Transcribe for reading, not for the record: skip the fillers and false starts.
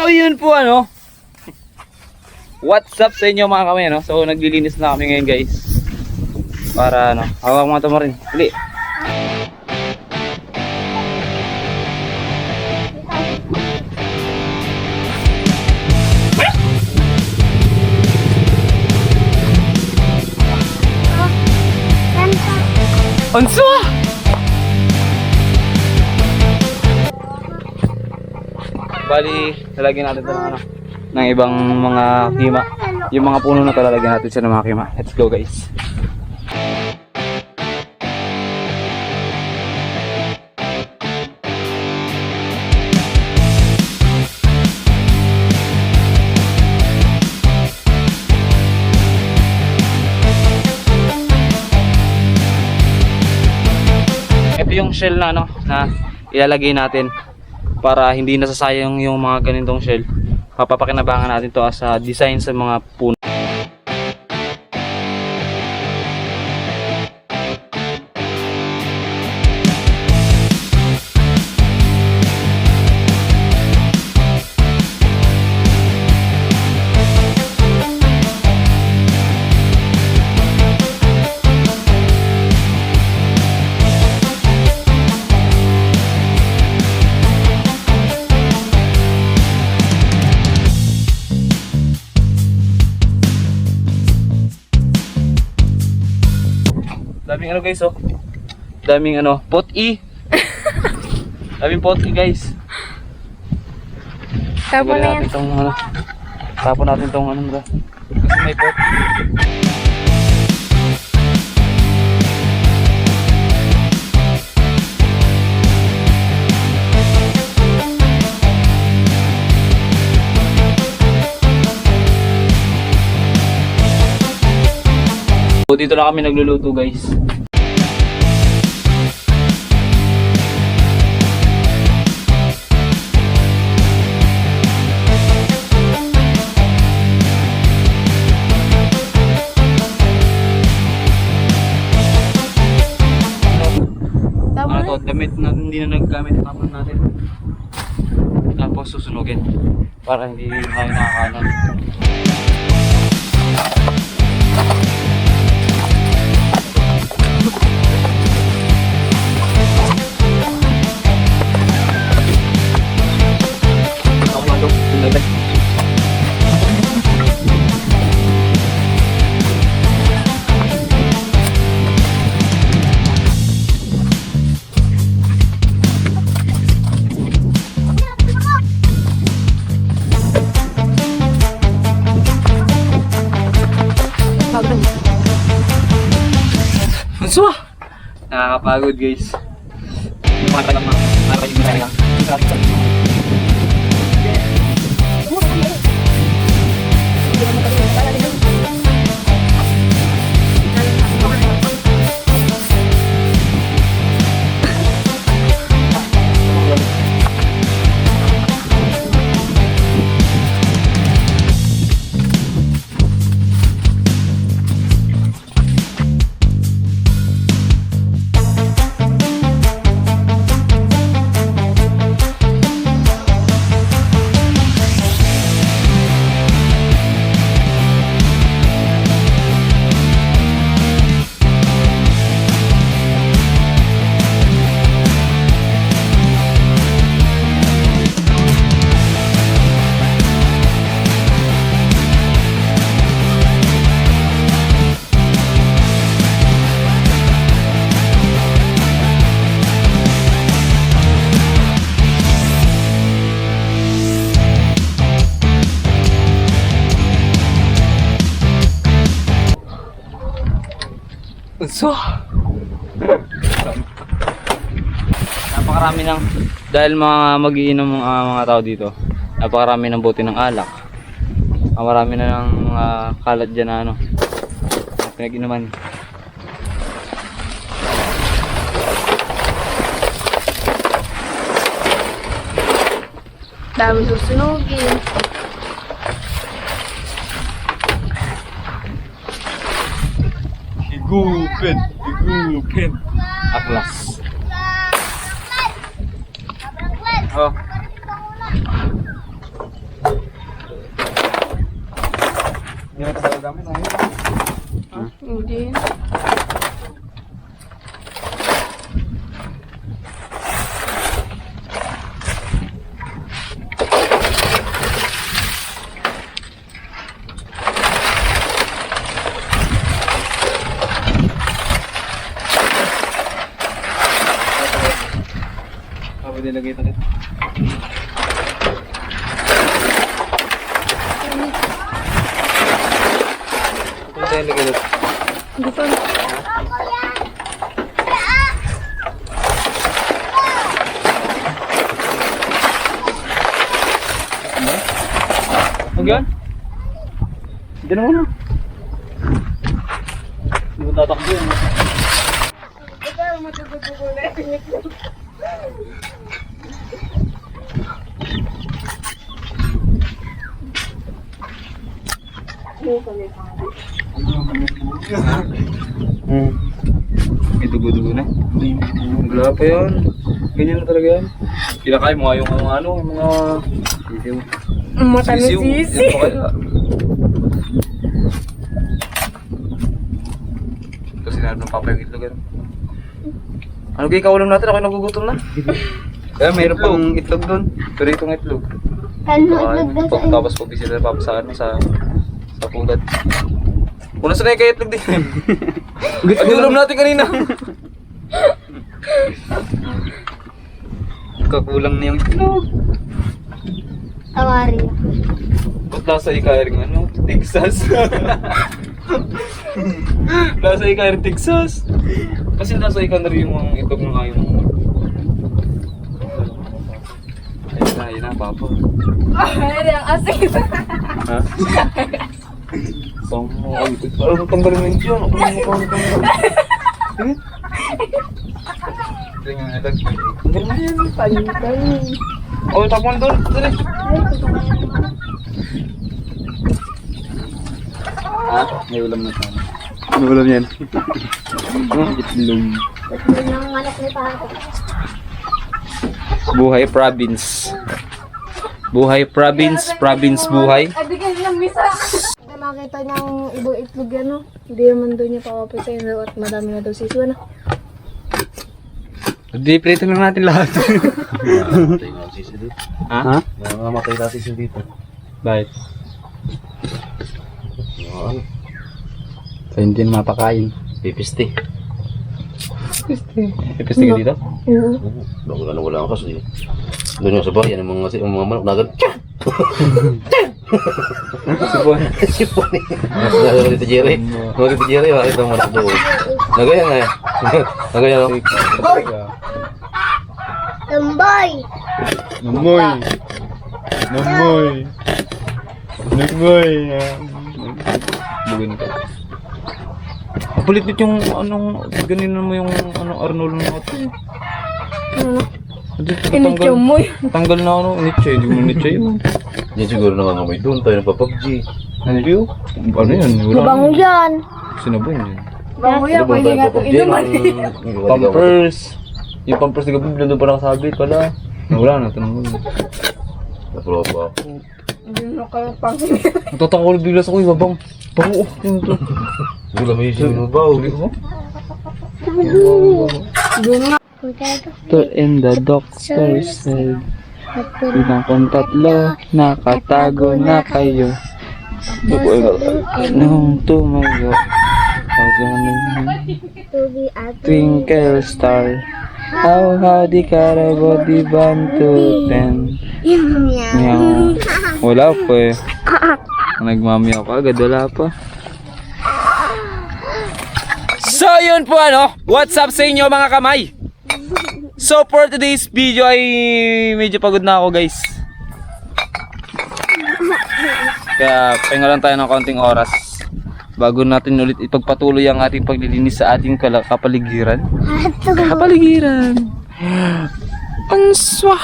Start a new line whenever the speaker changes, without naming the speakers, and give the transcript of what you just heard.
So yun po ano. What's up sa inyo mga kamay no? So naglilinis na kami ngayon guys. Para ano, hawak mga tamo rin. Dali. Anso! Bali, lalagyan natin ito ng ano, ng ibang mga kima. Yung mga puno na ito, lalagyan natin siya ng mga kima. Let's go guys. Ito yung shell na ano, na ilalagay natin para hindi nasasayang yung mga ganitong shell. Papapakinabangan natin to as a design sa mga puno. Daming ano guys oh. Daming ano, pot-i. Daming pot-i guys.
Tapon na yan.
Ano, tapon natin tong ano ba? Kasi may pot. So, dito lang kami nagluluto guys. Ano to, damit na hindi na naggamit, tapon natin. Tapos susunugin para hindi tayo nakakanan. So, nakakapagod guys. So, napakarami ng, dahil mga mag-iinom mga tao dito, napakarami ng bote ng alak. Marami na ng mga kalat dyan na ano, pinag-inuman.
Dami susunugin.
Higupin. Aklas. Oh. magamit na
Hindi.
Ako nilagay ito nito. Ano tayo nilagay ito?
Hindi pa.
Huwag yan? Hindi naman na. Hindi mo tatakbo yan.
Ikaw, matututuko na.
May dugo-dugo na. Wala pa yan. Ganyan na talaga yan. Kinakain mo nga yung mga ano, yung mga... Sisiw.
Mata na sisi.
Yan pa kaya. Ito sinabi ng papa yung itlog. Ano kaya kaulam natin? Ako nagugutom na. Kaya mayroon pang itlog doon. Pero itong itlog. Tapos pabisita na papa sa ano, sa pugad. Kung nasa na kayo itlog din. Pag-ulam natin kanina. Kakulang na yung itlog.
Awari.
Ba't nasa ikaring ano? Texas. Nasa ikaring Texas. Kasi nasa ikaring yung mga itlog ng ayaw mo. Ayun na, papa.
Ay, ang asin.
Ha? Saan mo ay ito? Parang tanggalin mo yun. Ako na mukha mo tanggalin. Ito yung ilag. Tanggalin mo yan.
Pantay.
O, tapon doon. Dali. Ha? May ulam na sana. May ulam yan. Itlog.
Yun ang manok ni Papa.
Buhay province. Buhay province. Province buhay.
Ay, bigyan lang misa. Hindi makita niyang ibang itlog yan, no? Hindi naman doon niya pakapitay at madami na daw sisiwa na.
Di-prito lang natin lahat.
Mamatay nga sisi dito.
Ha?
Mamatay nga sisi dito.
Bakit?
Ano?
So, hindi na mapakain.
Pipisti.
Ipiste ka dito?
Oo.
Bago na wala ang kasi. Doon yung sa bayan, yung mga manok nagal.
Sipon.
Sipon eh. Nagal dito Jerry. Nagal dito Jerry, bakit ang manok doon? Nagayan nga eh. Nagayan o.
Tambay!
Namoy! Namoy! Namoy! Bugin ka. Palit yung anong, ganun mo yung anong Arnold na ito.
Inityo mo yun.
Tanggal na ano, inityo, hindi mo inityo yun.
Yan siguro nangangamoy doon, tayo nagpa-PUBG.
Ano yun? Ano yun?
Mabango yan.
Sinabong yun.
Bango yan, pwede nga ito inuman.
Pampers. Yung pampers ni Gabi, doon pa nakasabit pala. Wala na, tanong mo yun.
Napropa ako.
Hindi na kayo pang...
Natatakol biglas ako, ibabang. Bango, yun to.
Wala may isip mo ba?
Sabi ko,
Doon nga.
Doctor and the doctor said, bilang kong tatlo, nakatago na kayo. Nung tumayo, twinkle star, how di karabo di bantu ten. Meow. Wala pa eh. Nagmamiyaw ka agad, wala pa. So yun po ano, what's up sa inyo mga kamay? So for today's video ay medyo pagod na ako guys. Kaya pahinga lang tayo ng kaunting oras bago natin ulit ipagpatuloy ang ating paglilinis sa ating kapaligiran. Kapaligiran. Answa.